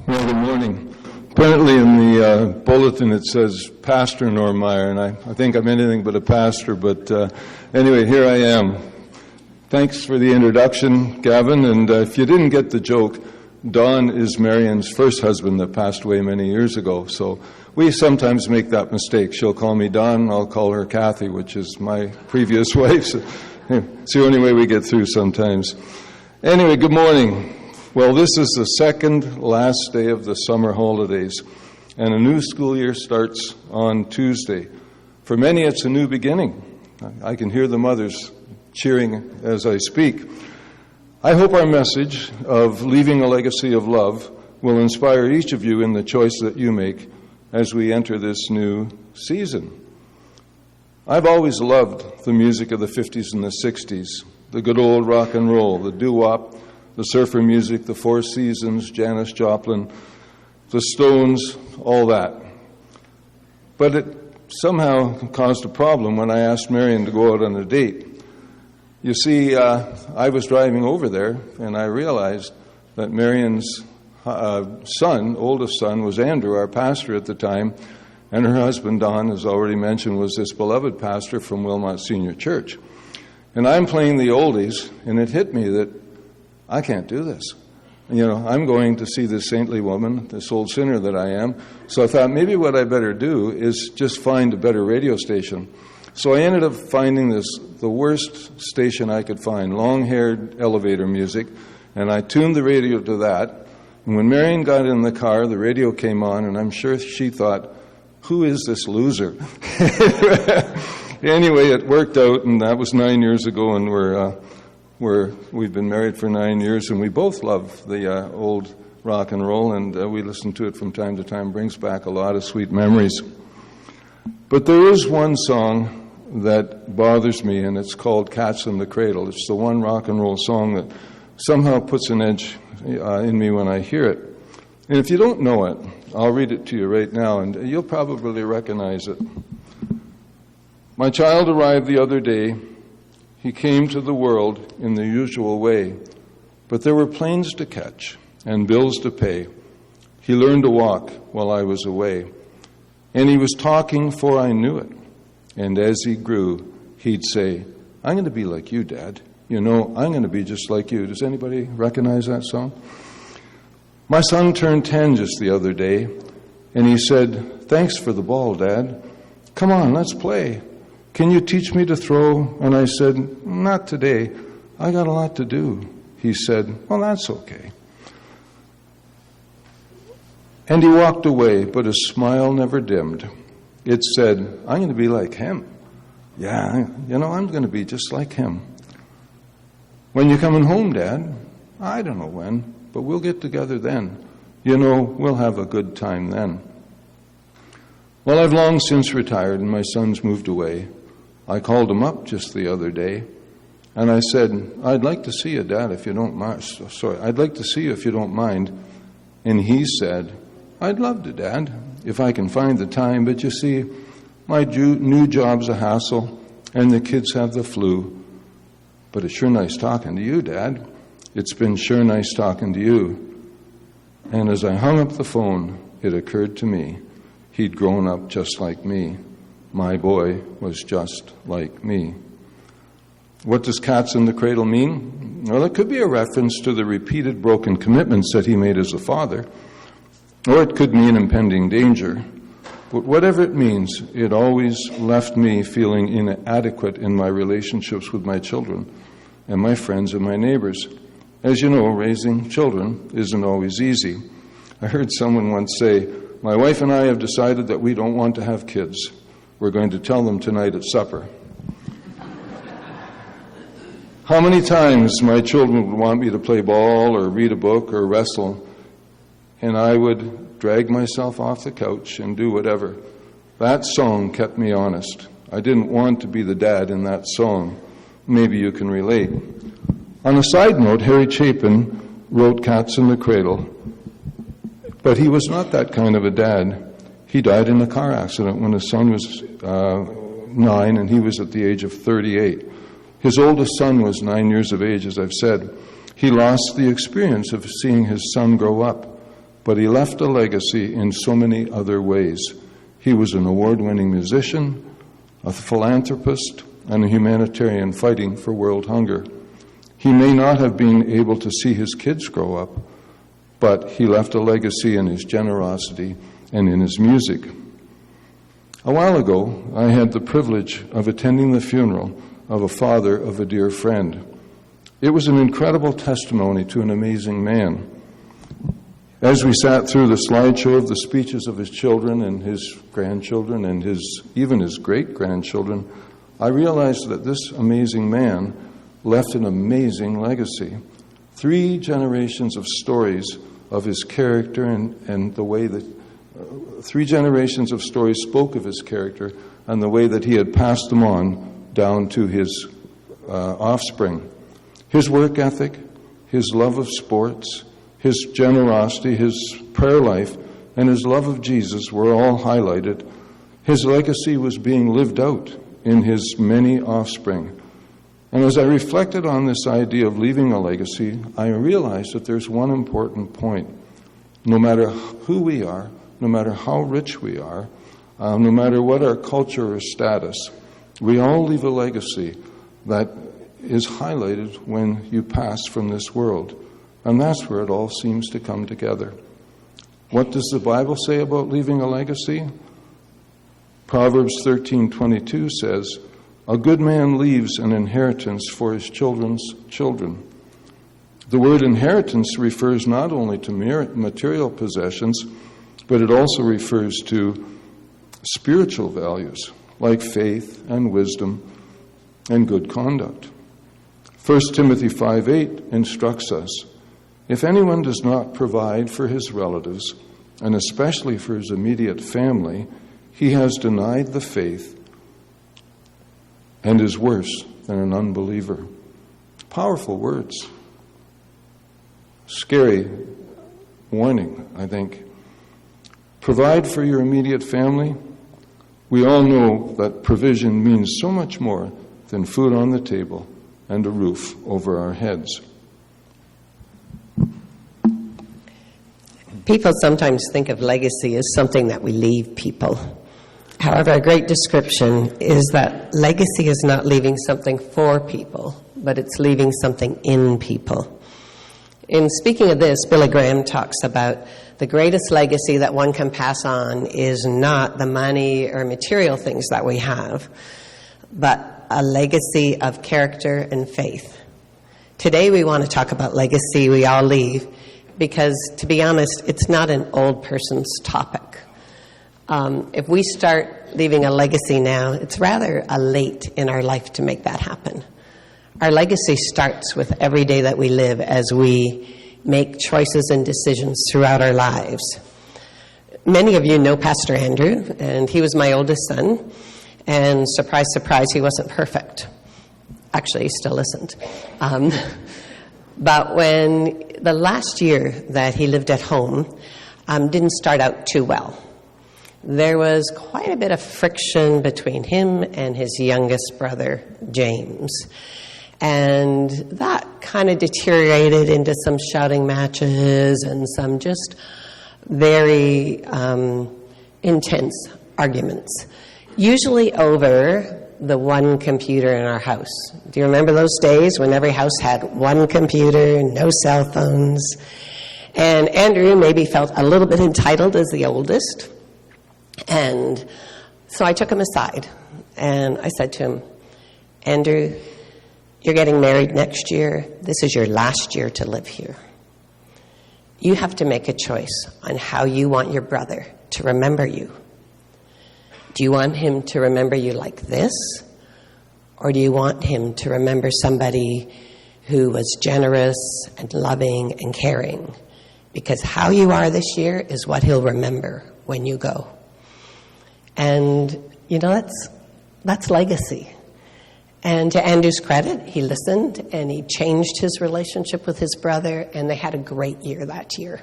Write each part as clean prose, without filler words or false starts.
Well, good morning. Apparently in the bulletin it says Pastor Maier, and I think I'm anything but a pastor, but anyway, here I am. Thanks for the introduction, Gavin, and if you didn't get the joke, Don is Marion's first husband that passed away many years ago, so we sometimes make that mistake. She'll call me Don, I'll call her Kathy, which is my previous wife, so it's the only way we get through sometimes. Anyway, good morning. Well, this is the second last day of the summer holidays, and a new school year starts on Tuesday. For many, it's a new beginning. I can hear the mothers cheering as I speak. I hope our message of leaving a legacy of love will inspire each of you in the choice that you make as we enter this new season. I've always loved the music of the 50s and the 60s, the good old rock and roll, the doo-wop, the surfer music, the Four Seasons, Janis Joplin, the Stones, all that. But it somehow caused a problem when I asked Marion to go out on a date. You see, I was driving over there, and I realized that Marion's oldest son, was Andrew, our pastor at the time, and her husband, Don, as already mentioned, was this beloved pastor from Wilmot Senior Church. And I'm playing the oldies, and it hit me that I can't do this. You know, I'm going to see this saintly woman, this old sinner that I am. So I thought maybe what I better do is just find a better radio station. So I ended up finding the worst station I could find, long-haired elevator music, and I tuned the radio to that. And when Marion got in the car, the radio came on, and I'm sure she thought, who is this loser? Anyway, it worked out, and that was 9 years ago, and we've been married for 9 years, and we both love the old rock and roll, and we listen to it from time to time. Brings back a lot of sweet memories. But there is one song that bothers me, and it's called Cats in the Cradle. It's the one rock and roll song that somehow puts an edge in me when I hear it. And if you don't know it, I'll read it to you right now, and you'll probably recognize it. My child arrived the other day. He came to the world in the usual way, but there were planes to catch and bills to pay. He learned to walk while I was away, and he was talking for I knew it. And as he grew, he'd say, I'm going to be like you, Dad. You know, I'm going to be just like you. Does anybody recognize that song? My son turned 10 just the other day, and he said, thanks for the ball, Dad. Come on, let's play. Can you teach me to throw? And I said, not today. I got a lot to do. He said, well, that's okay. And he walked away, but his smile never dimmed. It said, I'm going to be like him. Yeah, you know, I'm going to be just like him. When you coming home, Dad? I don't know when, but we'll get together then. You know, we'll have a good time then. Well, I've long since retired, and my son's moved away. I called him up just the other day, and I said, I'd like to see you, Dad, if you don't mind. I'd like to see you if you don't mind. And he said, I'd love to, Dad, if I can find the time, but you see, my new job's a hassle, and the kids have the flu. But it's sure nice talking to you, Dad. It's been sure nice talking to you. And as I hung up the phone, it occurred to me, he'd grown up just like me. My boy was just like me. What does Cats in the Cradle mean? Well, it could be a reference to the repeated broken commitments that he made as a father, or it could mean impending danger. But whatever it means, it always left me feeling inadequate in my relationships with my children and my friends and my neighbors. As you know, raising children isn't always easy. I heard someone once say, my wife and I have decided that we don't want to have kids. We're going to tell them tonight at supper. How many times my children would want me to play ball or read a book or wrestle, and I would drag myself off the couch and do whatever. That song kept me honest. I didn't want to be the dad in that song. Maybe you can relate. On a side note, Harry Chapin wrote Cats in the Cradle, but he was not that kind of a dad. He died in a car accident when his son was 9 and he was at the age of 38. His oldest son was 9 years of age, as I've said. He lost the experience of seeing his son grow up. but he left a legacy in so many other ways. He was an award-winning musician, a philanthropist, and a humanitarian fighting for world hunger. He may not have been able to see his kids grow up, but he left a legacy in his generosity and in his music. A while ago, I had the privilege of attending the funeral of a father of a dear friend. It was an incredible testimony to an amazing man. As we sat through the slideshow of the speeches of his children and his grandchildren and even his great-grandchildren, I realized that this amazing man left an amazing legacy. 3 generations of stories of his character and the way that 3 generations of stories spoke of his character and the way that he had passed them on down to his offspring. His work ethic, his love of sports, his generosity, his prayer life, and his love of Jesus were all highlighted. His legacy was being lived out in his many offspring. And as I reflected on this idea of leaving a legacy, I realized that there's one important point. No matter who we are, no matter how rich we are, no matter what our culture or status, we all leave a legacy that is highlighted when you pass from this world. And that's where it all seems to come together. What does the Bible say about leaving a legacy? Proverbs 13:22 says, "A good man leaves an inheritance for his children's children." The word inheritance refers not only to material possessions, but it also refers to spiritual values like faith and wisdom and good conduct. 1 Timothy 5:8 instructs us, "If anyone does not provide for his relatives, and especially for his immediate family, he has denied the faith and is worse than an unbeliever." Powerful words. Scary warning, I think. Provide for your immediate family. We all know that provision means so much more than food on the table and a roof over our heads. People sometimes think of legacy as something that we leave people. However, a great description is that legacy is not leaving something for people, but it's leaving something in people. In speaking of this, Billy Graham talks about the greatest legacy that one can pass on is not the money or material things that we have, but a legacy of character and faith. Today we want to talk about legacy we all leave because, to be honest, it's not an old person's topic. If we start leaving a legacy now, it's rather late in our life to make that happen. Our legacy starts with every day that we live as we make choices and decisions throughout our lives. Many of you know Pastor Andrew, and he was my oldest son, and surprise, surprise, he wasn't perfect. Actually, he still isn't. But when the last year that he lived at home didn't start out too well. There was quite a bit of friction between him and his youngest brother, James. And that kind of deteriorated into some shouting matches and some just very intense arguments, usually over the one computer in our house. Do you remember those days when every house had one computer, no cell phones? And Andrew maybe felt a little bit entitled as the oldest. And so I took him aside and I said to him, "Andrew, you're getting married next year. This is your last year to live here. You have to make a choice on how you want your brother to remember you. Do you want him to remember you like this? Or do you want him to remember somebody who was generous and loving and caring? Because how you are this year is what he'll remember when you go." And, you know, that's legacy. And to Andrew's credit, he listened and he changed his relationship with his brother, and they had a great year that year.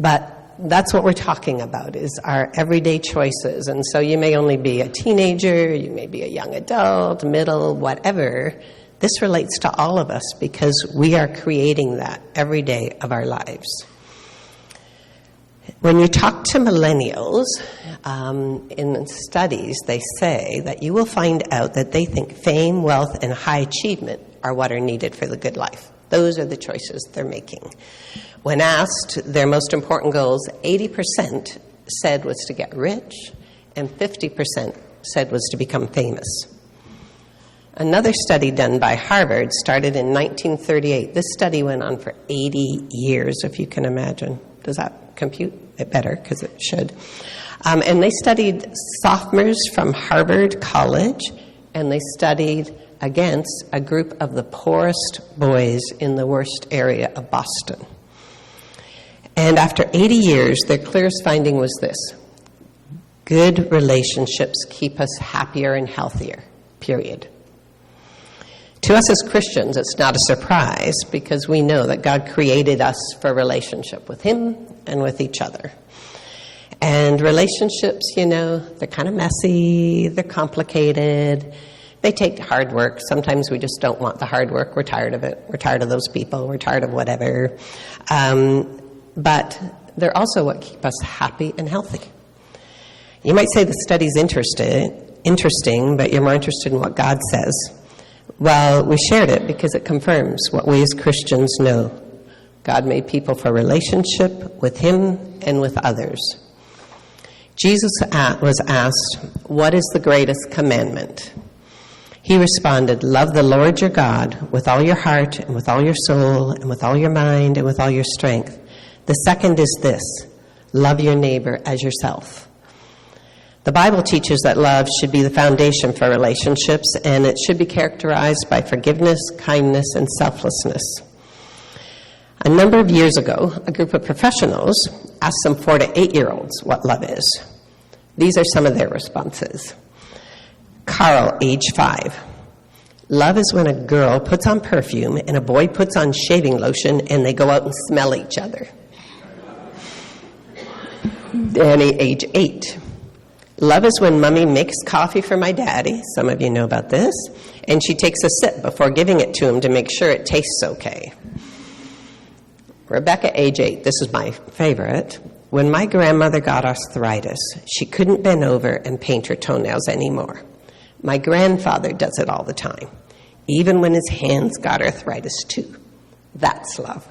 But that's what we're talking about, is our everyday choices. And so you may only be a teenager, you may be a young adult, middle, whatever. This relates to all of us because we are creating that every day of our lives. When you talk to millennials, in studies, they say that you will find out that they think fame, wealth, and high achievement are what are needed for the good life. Those are the choices they're making. When asked their most important goals, 80% said was to get rich, and 50% said was to become famous. Another study done by Harvard started in 1938. This study went on for 80 years, if you can imagine. Does that compute? It better, because it should. And they studied sophomores from Harvard College, and they studied against a group of the poorest boys in the worst area of Boston. And after 80 years, their clearest finding was this: good relationships keep us happier and healthier, period. To us as Christians, it's not a surprise because we know that God created us for relationship with Him and with each other. And relationships, they're kind of messy, they're complicated, they take hard work. Sometimes we just don't want the hard work. We're tired of it. We're tired of those people. We're tired of whatever. But they're also what keep us happy and healthy. You might say the study's interesting, but you're more interested in what God says. Well, we shared it because it confirms what we as Christians know. God made people for relationship with Him and with others. Jesus was asked, "What is the greatest commandment?" He responded, "Love the Lord your God with all your heart and with all your soul and with all your mind and with all your strength. The second is this: love your neighbor as yourself." The Bible teaches that love should be the foundation for relationships, and it should be characterized by forgiveness, kindness, and selflessness. A number of years ago, a group of professionals asked some 4 to 8-year-olds what love is. These are some of their responses. Carl, age 5. Love is when a girl puts on perfume and a boy puts on shaving lotion and they go out and smell each other. Danny, age 8. Love is when Mommy makes coffee for my daddy, some of you know about this, and she takes a sip before giving it to him to make sure it tastes okay. Rebecca, age 8, this is my favorite. When my grandmother got arthritis, she couldn't bend over and paint her toenails anymore. My grandfather does it all the time, even when his hands got arthritis too. That's love.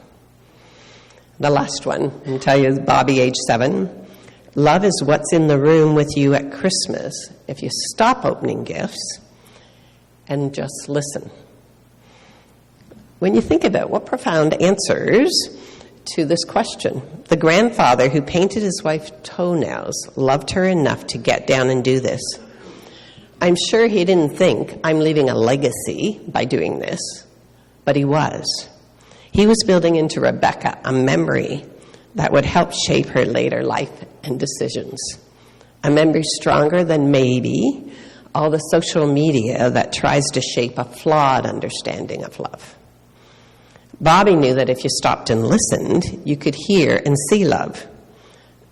The last one, I'll tell you, is Bobby, age 7. Love is what's in the room with you at Christmas if you stop opening gifts and just listen. When you think of it, what profound answers to this question. The grandfather who painted his wife's toenails loved her enough to get down and do this. I'm sure he didn't think, I'm leaving a legacy by doing this, but he was. He was building into Rebecca a memory that would help shape her later life and decisions. A memory stronger than maybe all the social media that tries to shape a flawed understanding of love. Bobby knew that if you stopped and listened, you could hear and see love.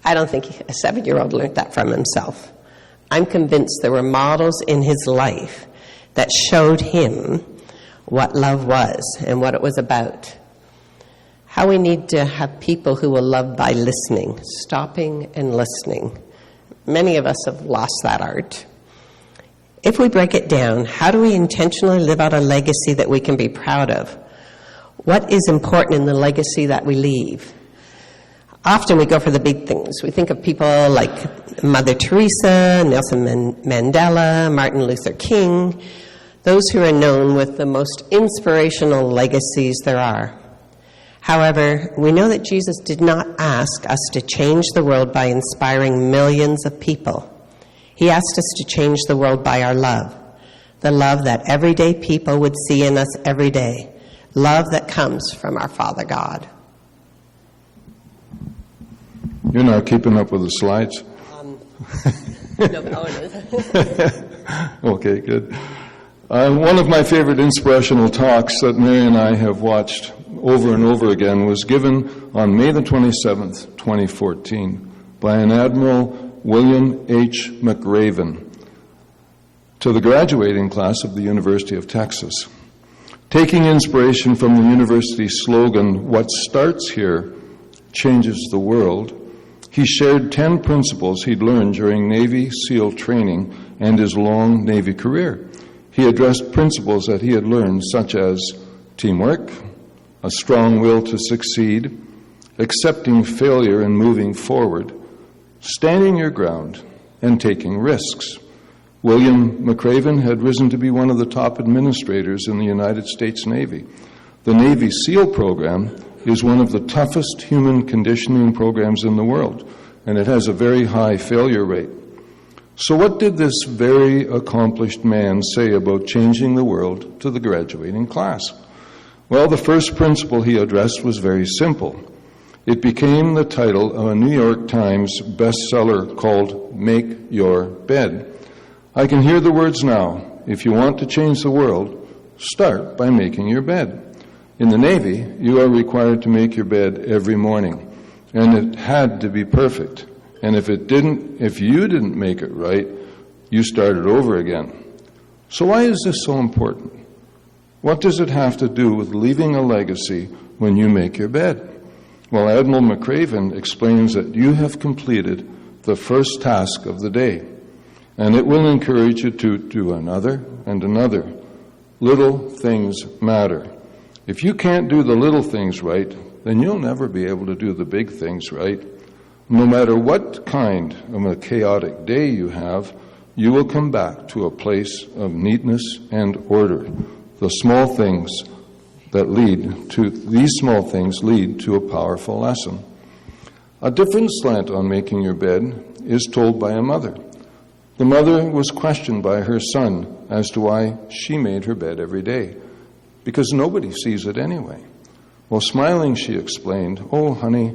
I don't think a 7-year-old learned that from himself. I'm convinced there were models in his life that showed him what love was and what it was about. How we need to have people who will love by listening, stopping and listening. Many of us have lost that art. If we break it down, how do we intentionally live out a legacy that we can be proud of? What is important in the legacy that we leave? Often we go for the big things. We think of people like Mother Teresa, Nelson Mandela, Martin Luther King, those who are known with the most inspirational legacies there are. However, we know that Jesus did not ask us to change the world by inspiring millions of people. He asked us to change the world by our love, the love that everyday people would see in us every day, love that comes from our Father God. You're not keeping up with the slides? No, it is. Okay, good. One of my favorite inspirational talks that Marion and I have watched over and over again was given on May the 27th, 2014, by an Admiral William H. McRaven to the graduating class of the University of Texas. Taking inspiration from the university's slogan, "What starts here changes the world," He shared 10 principles he'd learned during Navy SEAL training and his long Navy career. He addressed principles that he had learned, such as teamwork, a strong will to succeed, accepting failure and moving forward, standing your ground, and taking risks. William McRaven had risen to be one of the top administrators in the United States Navy. The Navy SEAL program is one of the toughest human conditioning programs in the world, and it has a very high failure rate. So what did this very accomplished man say about changing the world to the graduating class? Well, the first principle he addressed was very simple. It became the title of a New York Times bestseller called Make Your Bed. I can hear the words now. If you want to change the world, start by making your bed. In the Navy, you are required to make your bed every morning, and it had to be perfect. And if you didn't make it right, you started over again. So why is this so important? What does it have to do with leaving a legacy when you make your bed? Well, Admiral McRaven explains that you have completed the first task of the day, and it will encourage you to do another and another. Little things matter. If you can't do the little things right, then you'll never be able to do the big things right. No matter what kind of a chaotic day you have, you will come back to a place of neatness and order. These small things lead to a powerful lesson. A different slant on making your bed is told by a mother. The mother was questioned by her son as to why she made her bed every day, because nobody sees it anyway. Well, smiling, she explained, "Oh, honey,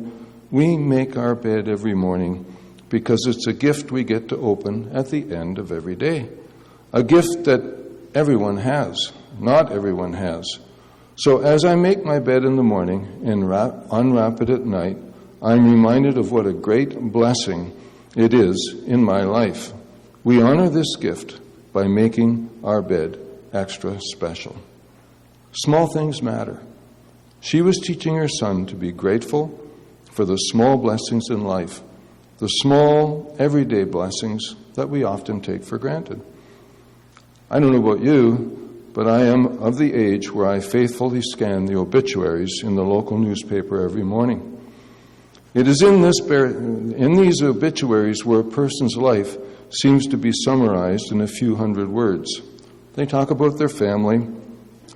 we make our bed every morning because it's a gift we get to open at the end of every day. A gift that everyone has, not everyone has. So as I make my bed in the morning and unwrap it at night, I'm reminded of what a great blessing it is in my life. We honor this gift by making our bed extra special." Small things matter. She was teaching her son to be grateful for the small blessings in life, the small, everyday blessings that we often take for granted. I don't know about you, but I am of the age where I faithfully scan the obituaries in the local newspaper every morning. It is in these obituaries where a person's life seems to be summarized in a few hundred words. They talk about their family,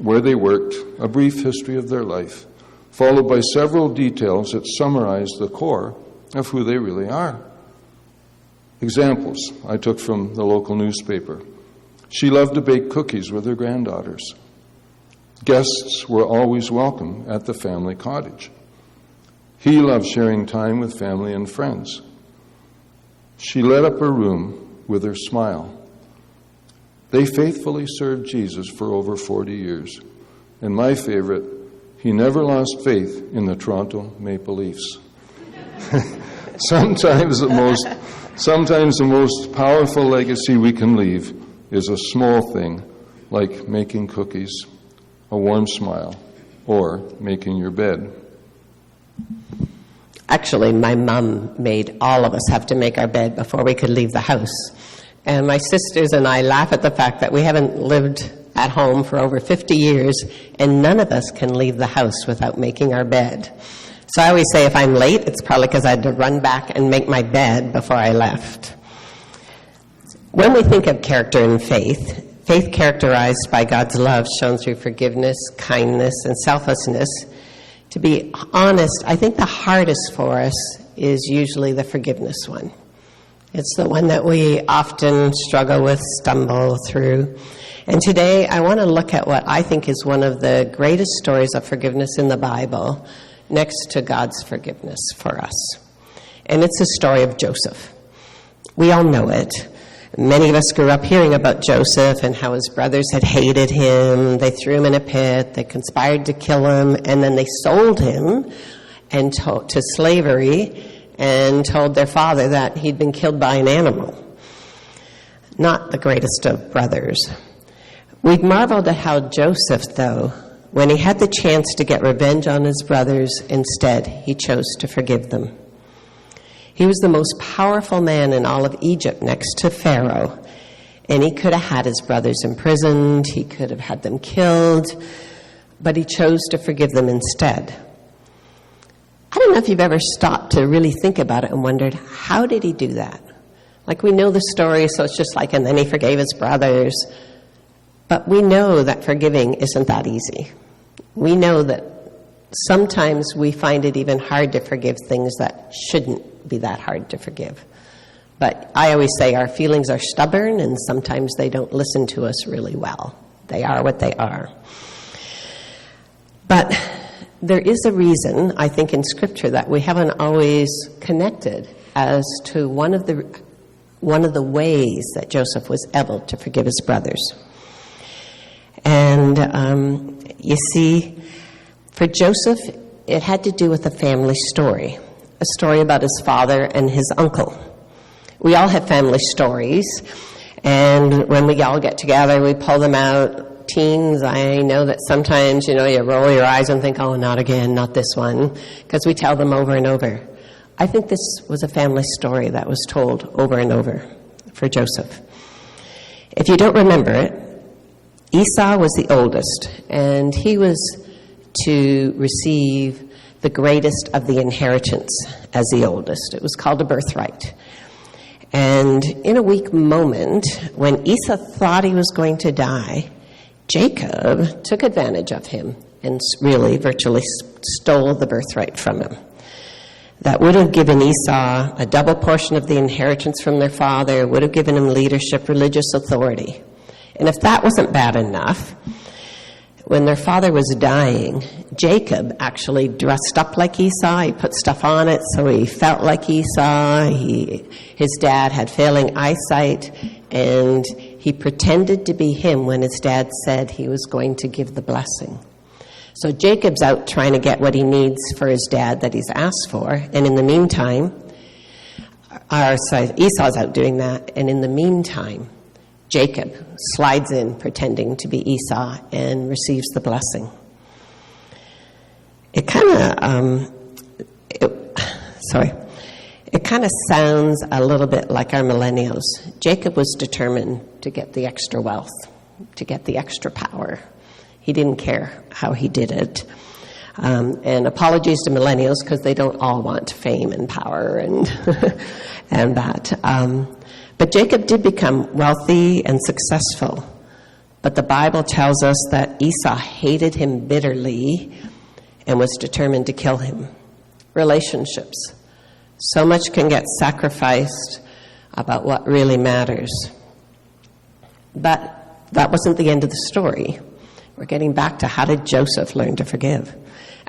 where they worked, a brief history of their life, followed by several details that summarize the core of who they really are. Examples I took from the local newspaper. She loved to bake cookies with her granddaughters. Guests were always welcome at the family cottage. He loved sharing time with family and friends. She lit up her room with her smile. They faithfully served Jesus for over 40 years. And my favorite, he never lost faith in the Toronto Maple Leafs. Sometimes the most powerful legacy we can leave is a small thing like making cookies, a warm smile, or making your bed. Actually, my mom made all of us have to make our bed before we could leave the house. And my sisters and I laugh at the fact that we haven't lived at home for over 50 years, and none of us can leave the house without making our bed. So I always say if I'm late, it's probably because I had to run back and make my bed before I left. When we think of character and faith, faith characterized by God's love shown through forgiveness, kindness, and selflessness. To be honest, I think the hardest for us is usually the forgiveness one. It's the one that we often struggle with, stumble through. And today I want to look at what I think is one of the greatest stories of forgiveness in the Bible, next to God's forgiveness for us. And it's the story of Joseph. We all know it. Many of us grew up hearing about Joseph and how his brothers had hated him. They threw him in a pit. They conspired to kill him. And then they sold him to slavery and told their father that he'd been killed by an animal. Not the greatest of brothers. We've marveled at how Joseph, though, when he had the chance to get revenge on his brothers, instead he chose to forgive them. He was the most powerful man in all of Egypt next to Pharaoh. And he could have had his brothers imprisoned, he could have had them killed, but he chose to forgive them instead. I don't know if you've ever stopped to really think about it and wondered, how did he do that? Like, we know the story, so it's just like, and then he forgave his brothers. But we know that forgiving isn't that easy. We know that sometimes we find it even hard to forgive things that shouldn't be that hard to forgive. But I always say our feelings are stubborn, and sometimes they don't listen to us really well. They are what they are. But there is a reason, I think, in Scripture that we haven't always connected as to one of the ways that Joseph was able to forgive his brothers. And you see, for Joseph, it had to do with a family story, a story about his father and his uncle. We all have family stories, and when we all get together, we pull them out. Teens, I know that sometimes, you roll your eyes and think, oh, not again, not this one, because we tell them over and over. I think this was a family story that was told over and over for Joseph. If you don't remember it, Esau was the oldest, and he was to receive the greatest of the inheritance as the oldest. It was called a birthright. And in a weak moment, when Esau thought he was going to die, Jacob took advantage of him and really virtually stole the birthright from him. That would have given Esau a double portion of the inheritance from their father, would have given him leadership, religious authority. And if that wasn't bad enough, when their father was dying, Jacob actually dressed up like Esau. He put stuff on it so he felt like Esau. His dad had failing eyesight, and he pretended to be him when his dad said he was going to give the blessing. So Jacob's out trying to get what he needs for his dad that he's asked for, and in the meantime, Esau's out doing that, and in the meantime, Jacob slides in pretending to be Esau and receives the blessing. It kind of sounds a little bit like our millennials. Jacob was determined to get the extra wealth, to get the extra power. He didn't care how he did it. And apologies to millennials, because they don't all want fame and power and and that. But Jacob did become wealthy and successful. But the Bible tells us that Esau hated him bitterly and was determined to kill him. Relationships. So much can get sacrificed about what really matters. But that wasn't the end of the story. We're getting back to how did Joseph learn to forgive.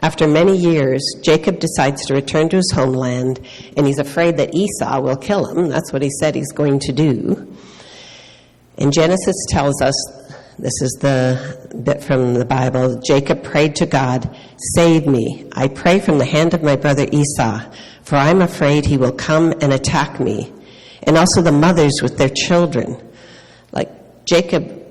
After many years, Jacob decides to return to his homeland, and he's afraid that Esau will kill him. That's what he said he's going to do. And Genesis tells us, this is the bit from the Bible, Jacob prayed to God, "Save me, I pray, from the hand of my brother Esau, for I'm afraid he will come and attack me, and also the mothers with their children." Like, Jacob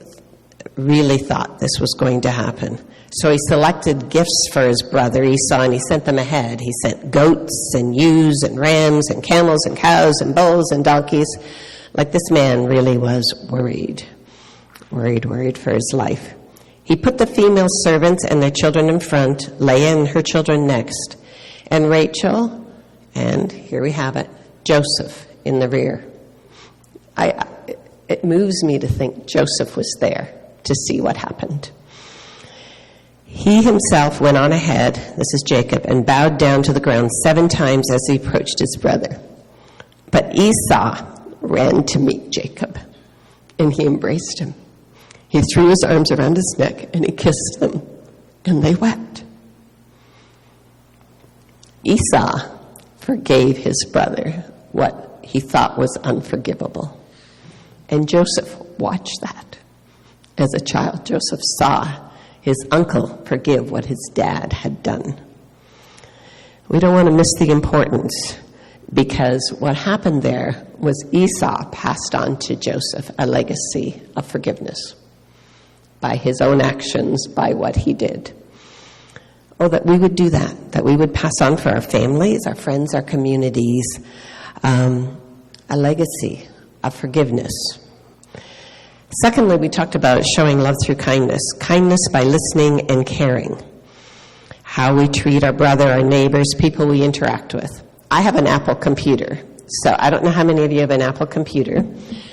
really thought this was going to happen. So he selected gifts for his brother Esau, and he sent them ahead. He sent goats and ewes and rams and camels and cows and bulls and donkeys. Like, this man really was worried for his life. He put the female servants and their children in front, Leah and her children next, and Rachel, and here we have it, Joseph in the rear. It moves me to think Joseph was there to see what happened. He himself went on ahead, this is Jacob, and bowed down to the ground 7 times as he approached his brother. But Esau ran to meet Jacob, and he embraced him. He threw his arms around his neck, and he kissed them, and they wept. Esau forgave his brother what he thought was unforgivable. And Joseph watched that. As a child, Joseph saw his uncle forgive what his dad had done. We don't want to miss the importance, because what happened there was Esau passed on to Joseph a legacy of forgiveness by his own actions, by what he did. Oh, that we would do that we would pass on for our families, our friends, our communities, a legacy of forgiveness. Secondly, we talked about showing love through kindness. Kindness by listening and caring. How we treat our brother, our neighbors, people we interact with. I have an Apple computer, so I don't know how many of you have an Apple computer,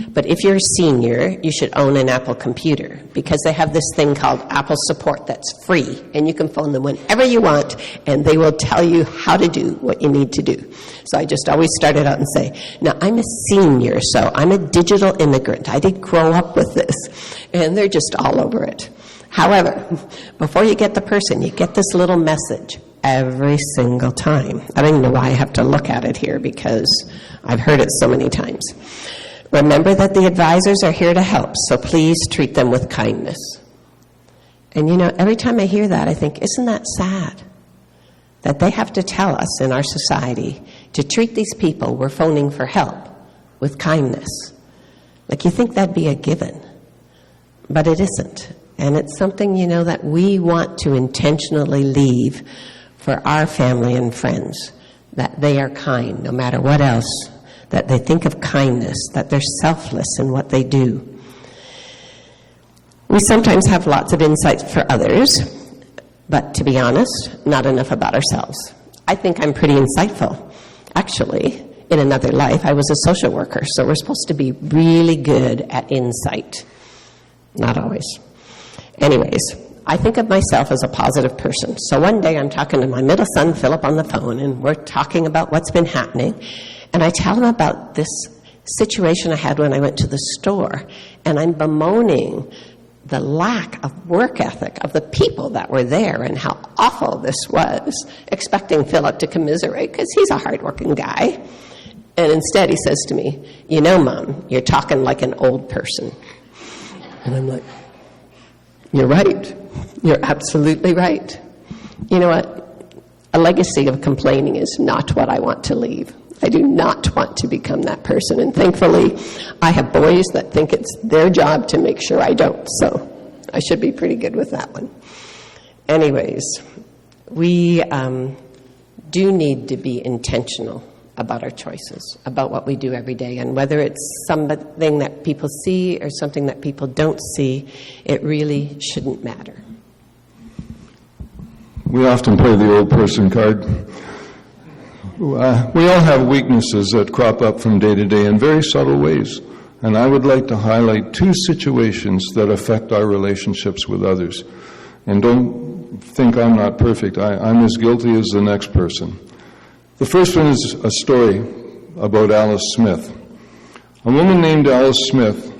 but if you're a senior, you should own an Apple computer because they have this thing called Apple Support that's free, and you can phone them whenever you want, and they will tell you how to do what you need to do. So I just always started out and say, now I'm a senior, so I'm a digital immigrant. I didn't grow up with this, and they're just all over it. However, before you get the person, you get this little message every single time. I don't even know why I have to look at it here because I've heard it so many times. Remember that the advisors are here to help, so please treat them with kindness. And you know, every time I hear that, I think, isn't that sad? That they have to tell us in our society to treat these people we're phoning for help with kindness. Like you think that'd be a given, but it isn't. And it's something, you know, that we want to intentionally leave for our family and friends, that they are kind no matter what else, that they think of kindness, that they're selfless in what they do. We sometimes have lots of insights for others, but to be honest, not enough about ourselves. I think I'm pretty insightful. Actually, in another life, I was a social worker, so we're supposed to be really good at insight. Not always. Anyways, I think of myself as a positive person. So one day I'm talking to my middle son, Philip, on the phone, and we're talking about what's been happening. And I tell him about this situation I had when I went to the store. And I'm bemoaning the lack of work ethic of the people that were there and how awful this was, expecting Philip to commiserate because he's a hardworking guy. And instead he says to me, you know, Mom, you're talking like an old person. And I'm like, you're right. You're absolutely right. You know what? A legacy of complaining is not what I want to leave. I do not want to become that person. And thankfully, I have boys that think it's their job to make sure I don't. So I should be pretty good with that one. Anyways, we do need to be intentional about our choices, about what we do every day. And whether it's something that people see or something that people don't see, it really shouldn't matter. We often play the old person card. We all have weaknesses that crop up from day to day in very subtle ways. And I would like to highlight two situations that affect our relationships with others. And don't think I'm not perfect. I'm as guilty as the next person. The first one is a story about Alice Smith. A woman named Alice Smith,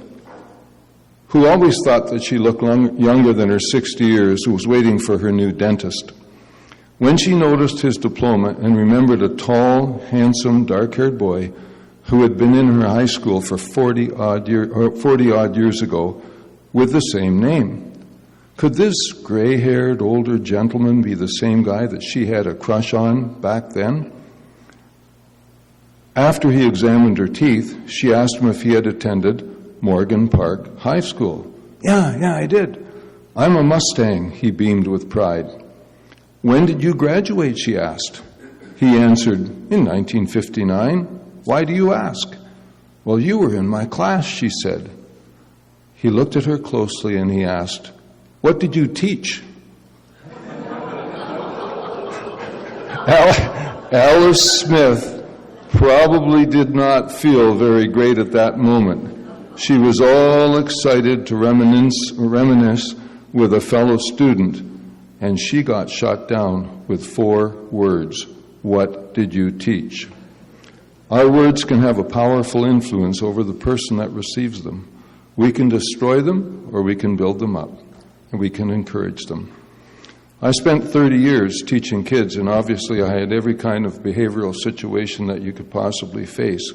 who always thought that she looked younger than her 60 years, who was waiting for her new dentist. When she noticed his diploma and remembered a tall, handsome, dark-haired boy who had been in her high school for 40-odd years ago with the same name. Could this gray-haired, older gentleman be the same guy that she had a crush on back then? After he examined her teeth, she asked him if he had attended Morgan Park High School. Yeah, I did. I'm a Mustang, he beamed with pride. When did you graduate, she asked. He answered, in 1959. Why do you ask? Well, you were in my class, she said. He looked at her closely and he asked, what did you teach? Alice Smith probably did not feel very great at that moment. She was all excited to reminisce with a fellow student, and she got shot down with 4 words. What did you teach? Our words can have a powerful influence over the person that receives them. We can destroy them or we can build them up, and we can encourage them. I spent 30 years teaching kids, and obviously I had every kind of behavioral situation that you could possibly face.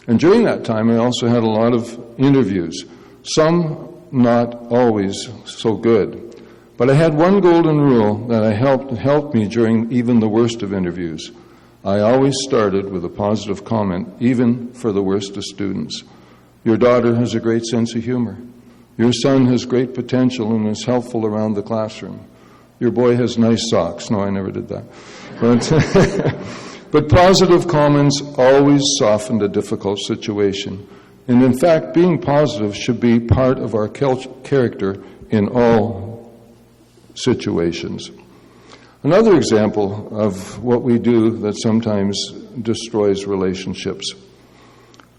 And during that time, I also had a lot of interviews, some not always so good. But I had one golden rule that helped me during even the worst of interviews. I always started with a positive comment, even for the worst of students. Your daughter has a great sense of humor. Your son has great potential and is helpful around the classroom. Your boy has nice socks. No, I never did that. But But positive comments always soften a difficult situation. And in fact, being positive should be part of our character in all situations. Another example of what we do that sometimes destroys relationships.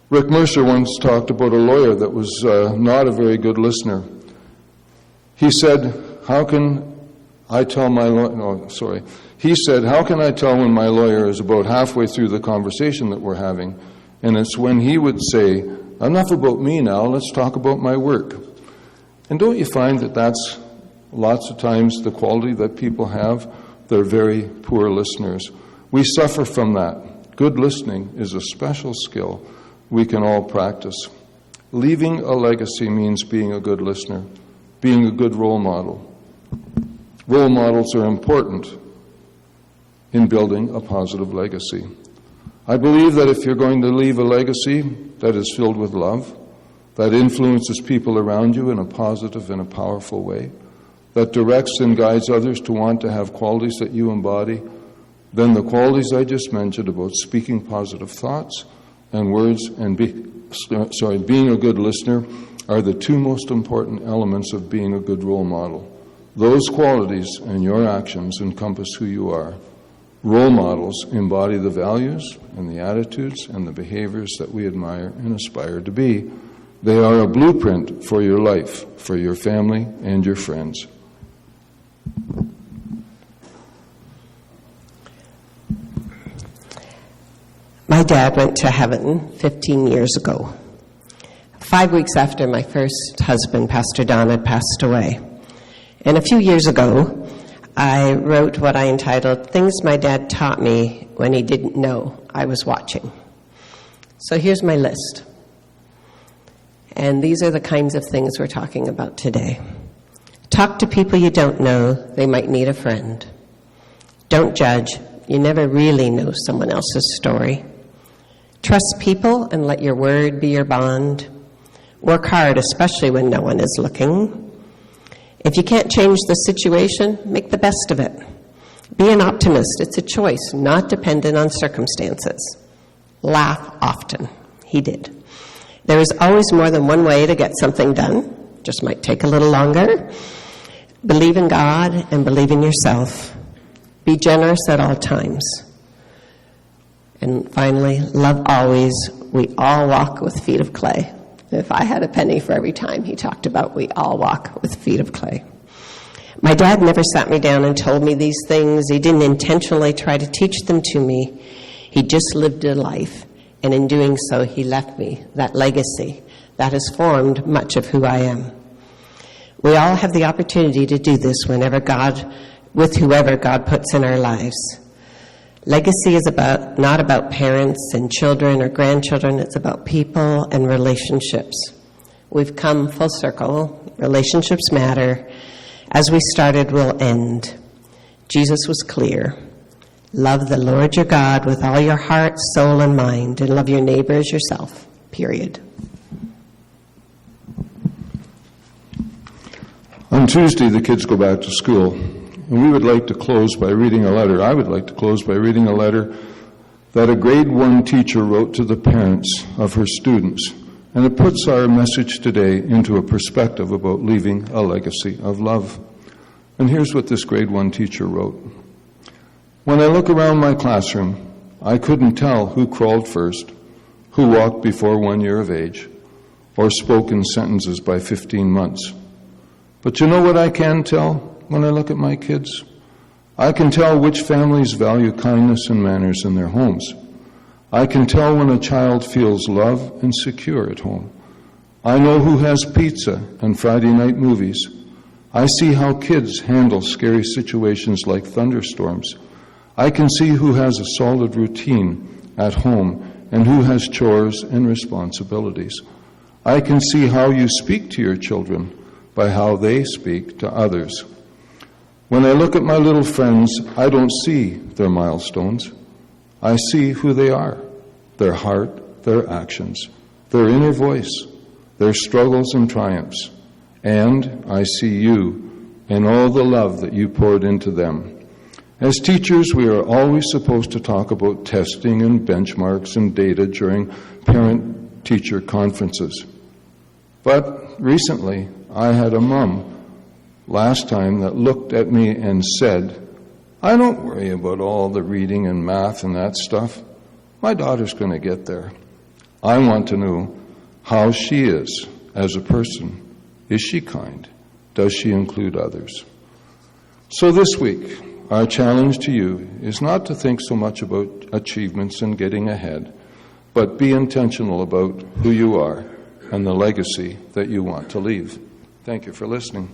Rick Mercer once talked about a lawyer that was not a very good listener. He said, how can I tell my lawyer, He said, how can I tell when my lawyer is about halfway through the conversation that we're having? And it's when he would say, enough about me now, let's talk about my work. And don't you find that that's lots of times the quality that people have? They're very poor listeners. We suffer from that. Good listening is a special skill we can all practice. Leaving a legacy means being a good listener, being a good role model. Role models are important in building a positive legacy. I believe that if you're going to leave a legacy that is filled with love, that influences people around you in a positive and a powerful way, that directs and guides others to want to have qualities that you embody, then the qualities I just mentioned about speaking positive thoughts and words and being a good listener are the two most important elements of being a good role model. Those qualities and your actions encompass who you are. Role models embody the values and the attitudes and the behaviors that we admire and aspire to be. They are a blueprint for your life, for your family and your friends. My dad went to heaven 15 years ago, 5 weeks after my first husband, Pastor Don, had passed away. And a few years ago, I wrote what I entitled, Things My Dad Taught Me When He Didn't Know I Was Watching. So here's my list. And these are the kinds of things we're talking about today. Talk to people you don't know. They might need a friend. Don't judge. You never really know someone else's story. Trust people and let your word be your bond. Work hard, especially when no one is looking. If you can't change the situation, make the best of it. Be an optimist. It's a choice, not dependent on circumstances. Laugh often. He did. There is always more than one way to get something done. Just might take a little longer. Believe in God and believe in yourself. Be generous at all times. And finally, love always. We all walk with feet of clay. If I had a penny for every time he talked about we all walk with feet of clay. My dad never sat me down and told me these things. He didn't intentionally try to teach them to me. He just lived a life, and in doing so, he left me that legacy that has formed much of who I am. We all have the opportunity to do this with whoever God puts in our lives. Legacy is not about parents and children or grandchildren. It's about people and relationships. We've come full circle. Relationships matter. As we started, we'll end. Jesus was clear. Love the Lord your God with all your heart, soul, and mind, and love your neighbor as yourself, period. On Tuesday, the kids go back to school. And we would like to close by reading a letter. I would like to close by reading a letter that a grade 1 teacher wrote to the parents of her students. And it puts our message today into a perspective about leaving a legacy of love. And here's what this grade 1 teacher wrote. When I look around my classroom, I couldn't tell who crawled first, who walked before 1 year of age, or spoke in sentences by 15 months. But you know what I can tell? When I look at my kids, I can tell which families value kindness and manners in their homes. I can tell when a child feels love and secure at home. I know who has pizza and Friday night movies. I see how kids handle scary situations like thunderstorms. I can see who has a solid routine at home and who has chores and responsibilities. I can see how you speak to your children by how they speak to others. When I look at my little friends, I don't see their milestones. I see who they are, their heart, their actions, their inner voice, their struggles and triumphs. And I see you and all the love that you poured into them. As teachers, we are always supposed to talk about testing and benchmarks and data during parent-teacher conferences. But recently, I had a mom last time that looked at me and said, "I don't worry about all the reading and math and that stuff. My daughter's going to get there. I want to know how she is as a person. Is she kind? Does she include others?" So this week, our challenge to you is not to think so much about achievements and getting ahead, but be intentional about who you are and the legacy that you want to leave. Thank you for listening.